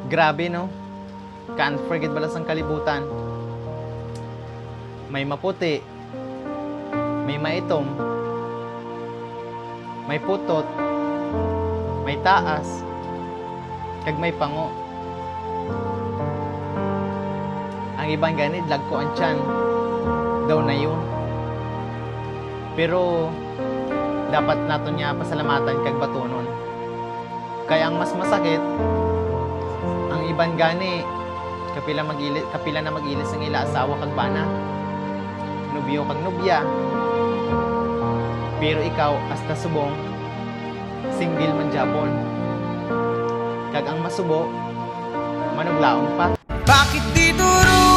Grabe no? Can't forget balas ang kalibutan. May maputi, may maitom, may putot, may taas, kag may pango. Ang ibang ganit, lagko ang tiyan. Daw na yun. Pero, dapat nato niya pasalamatan kag batunon. Kaya ang mas masakit, ang ibang gani, kapila na mag-ilis ang ila asawa kag bana. Nubyo kag nubya. Pero ikaw, hasta subong, single man Japon. Kag ang masubo, manuglaon pa. Bakit di turo